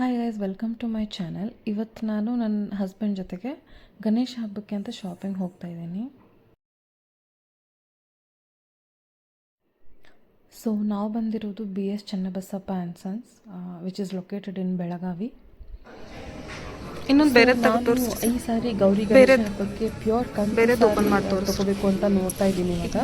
Hi guys, welcome to my channel. ಇವತ್ತು ನಾನು ನನ್ನ ಹಸ್ಬೆಂಡ್ ಜೊತೆಗೆ ಗಣೇಶ ಹಬ್ಬಕ್ಕೆ ಅಂತ ಶಾಪಿಂಗ್ ಹೋಗ್ತಾ ಇದ್ದೀನಿ. ಸೊ ನಾವು ಬಂದಿರೋದು BS Channabasappa and sons, which is located in Belagavi. ಇನ್ನೊಂದು ಬೇರೆ ಈ ಸಾರಿ ಗೌರಿ ಗಣೇಶ ಹಬ್ಬಕ್ಕೆ ಪ್ಯೂರ್ ಕಂಪನಿ ತಗೋಬೇಕು ಅಂತ ನೋಡ್ತಾ ಇದ್ದೀನಿ ಇವಾಗ.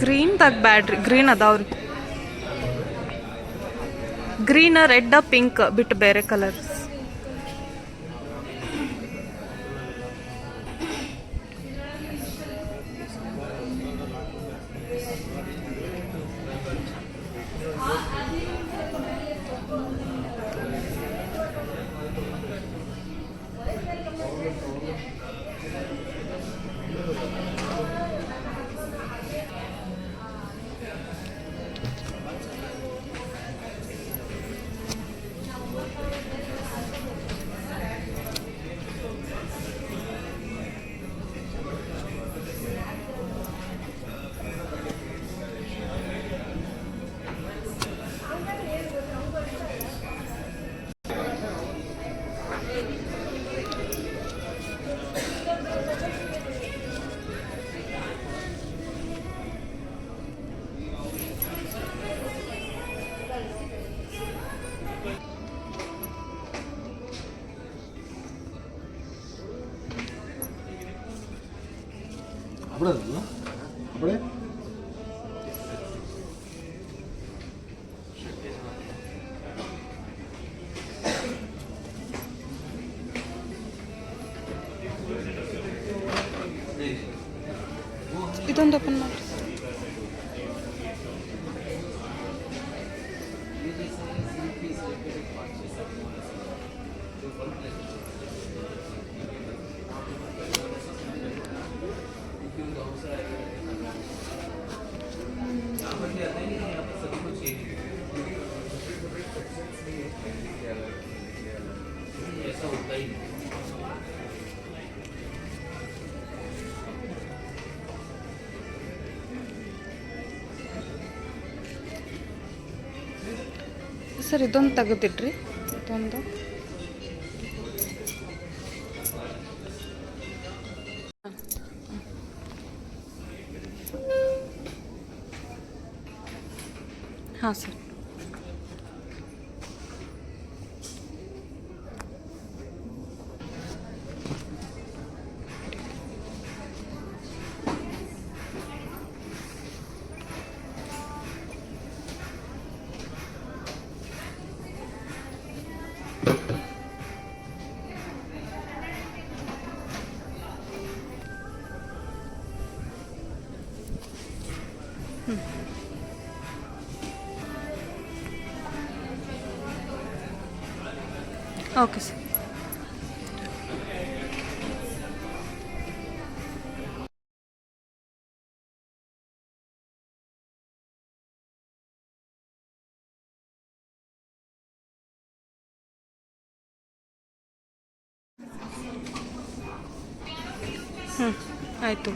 ಗ್ರೀನ್ ದಾಗ ಬ್ಯಾಡ್ರಿ, ಗ್ರೀನ್ ಅದಾವ್ರಿ. ಗ್ರೀನ್, ರೆಡ್, ಪಿಂಕ್ ಬಿಟ್ಟು ಬೇರೆ ಕಲರ್ಸ್. ಇದೊಂದು ಓಪನ್ ಮಾಡಿ. ಸರ್ ಇದೊಂದು ತೆಗೆದಿಟ್ರಿ, ಇದೊಂದು ಹಾಂ ಸರ್. Okay sir. ಆಯಿತು.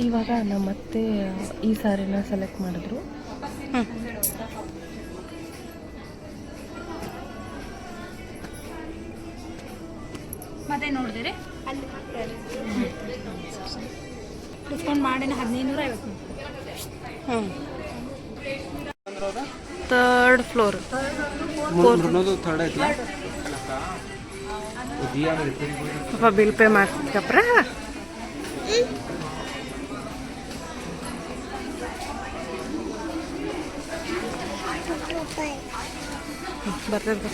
ಇವಾಗ ನಮ್ಮ ಮತ್ತೆ ಈ ಸಾರಿನ ಸೆಲೆಕ್ಟ್ ಮಾಡಿದ್ರು. ಮತ್ತೆ ನೋಡಿದ್ರೆ ಅಲ್ಲಿ ಡಿಸ್ಕೌಂಟ್ ಮಾಡಿ 1550. Third floor. ಪಾಪ ಬಿಲ್ ಪೇ ಮಾಡ್ತಿಕಪ್ರ. ಬರ್ತದೆ.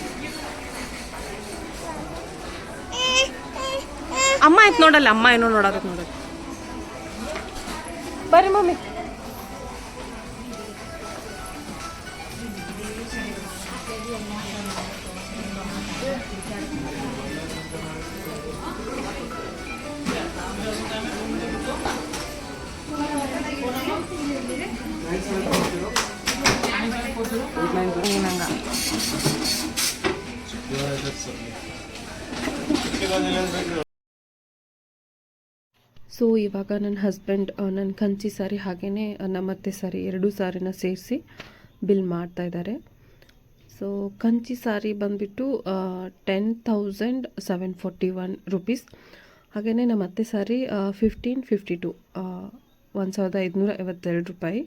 ಅಮ್ಮ ಆಯ್ತು ನೋಡಲ್ಲ, ಅಮ್ಮ ಏನೋ ನೋಡೋದು ನೋಡೋದು. ಬರ್ರಿ ಮಮ್ಮಿ. ಏನಂಗ ಸೊ ಇವಾಗ ನನ್ನ ಹಸ್ಬೆಂಡ್ ನನ್ನ ಕಂಚಿ ಸಾರಿ ಹಾಗೆಯೇ ನಮ್ಮತ್ತೆ ಸಾರಿ ಎರಡೂ ಸಾರಿನ ಸೇರಿಸಿ ಬಿಲ್ ಮಾಡ್ತಾಯಿದ್ದಾರೆ. ಸೊ ಕಂಚಿ ಸಾರಿ ಬಂದುಬಿಟ್ಟು 10,741 ರುಪೀಸ್. ಹಾಗೆಯೇ ನಮ್ಮ ಅತ್ತೆ ಸಾರಿ 1552 1552 ರೂಪಾಯಿ.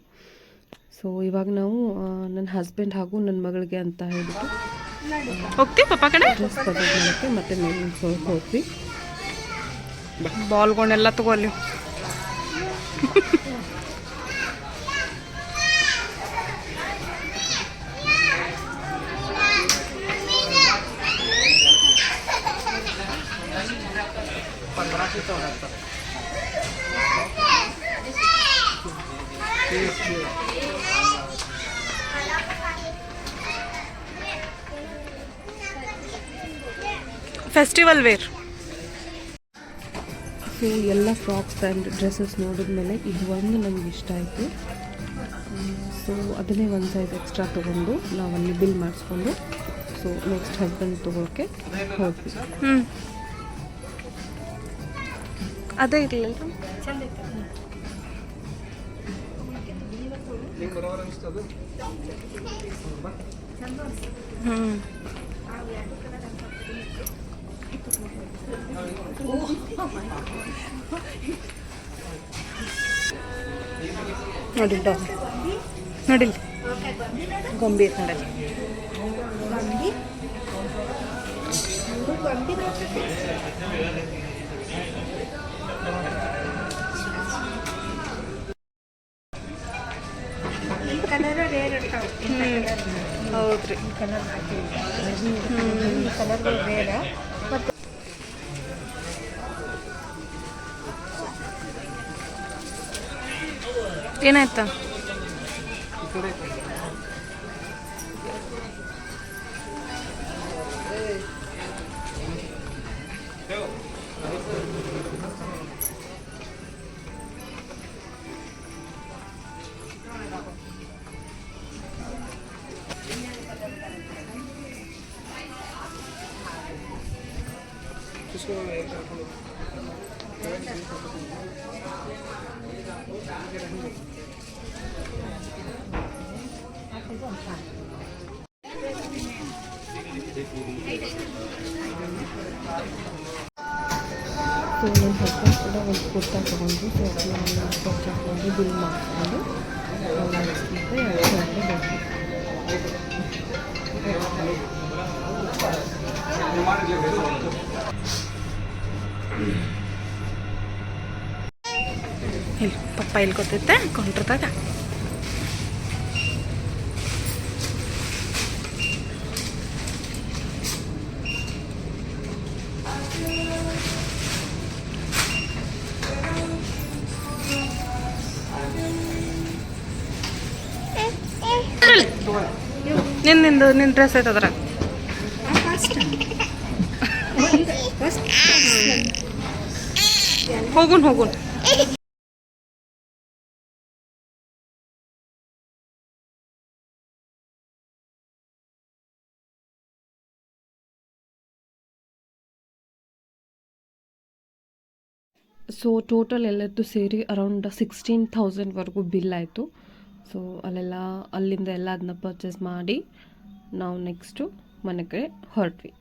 ಸೊ ಇವಾಗ ನಾವು ನನ್ನ ಹಸ್ಬೆಂಡ್ ಹಾಗೂ ನನ್ನ ಮಗಳಿಗೆ ಅಂತ ಹೇಳ್ಬಿಟ್ಟು ಹೋಗ್ತೀವಿ ಪಪ್ಪ ಕಡೆ ಡ್ರೆಸ್ ಪರ್ಚೇಸ್ ಮಾಡೋಕ್ಕೆ ಮತ್ತೆ ಮೇಲಿನ ಫ್ಲೋರ್ ಹೋದ್ವಿ. ಬಾಲ್ಗಳನ್ನೆಲ್ಲ ತಗೊಳ್ಳಿ. Festival wear. ಸೊ ಎಲ್ಲ ಫ್ರಾಕ್ಸ್ ಆ್ಯಂಡ್ ಡ್ರೆಸ್ಸಸ್ ನೋಡಿದ್ಮೇಲೆ ಇದು ಒಂದು ನಮ್ಗೆ ಇಷ್ಟ ಆಯಿತು. ಸೊ ಅದನ್ನೇ ಒಂದು ಸೈಜ್ ಎಕ್ಸ್ಟ್ರಾ ತೊಗೊಂಡು ನಾವಲ್ಲಿ ಬಿಲ್ ಮಾಡಿಸ್ಕೊಂಡು ಸೊ ನೆಕ್ಸ್ಟ್ ಹಸ್ಬೆಂಡ್ ತೊಗೊಳಕ್ಕೆ ಹೋದ್ವಿ. ಅದೇ ಇರಲಿಲ್ಲ. ನೋಡಿಲ್ಲ ನೋಡಿಲ್ಲ ಗೊಂಬಿ ನೋಡಲ್ಲ. ಹೌದ್ರಿ. ಏನಾಯ್ತಾ? ಸೊ ನನ್ನ ಹಸ್ಬೆಂಡ್ ಕೂಡ ಒಂದು ಕುರ್ತಾ ತೊಗೊಂಡು ಸೊ ಅದನ್ನ ಪರ್ಚೇಸ್ ಮಾಡಿ ಬಿಲ್ ಮಾಡಿಕೊಂಡು ಇಲ್ಲಿ ಪಪ್ಪ ಇಲ್ಲಿ ಗೊತ್ತೈತೆ ಕೊಂಡ್ರದಾಗ. ನಿನ್ನ ಡ್ರೆಸ್ ಐತೆ ಅದ್ರಾಗ. ಹೋಗುನ್ ಸೊ ಟೋಟಲ್ ಎಲ್ಲದ್ದು ಸೇರಿ ಅರೌಂಡ್ 16,000ವರೆಗೂ ಬಿಲ್ ಆಯಿತು. ಸೊ ಅಲ್ಲಿಂದ ಎಲ್ಲ ಅದನ್ನ ಪರ್ಚೇಸ್ ಮಾಡಿ ನಾವು ನೆಕ್ಸ್ಟು ಮನೆಗೆ ಹೊರಟ್ವಿ.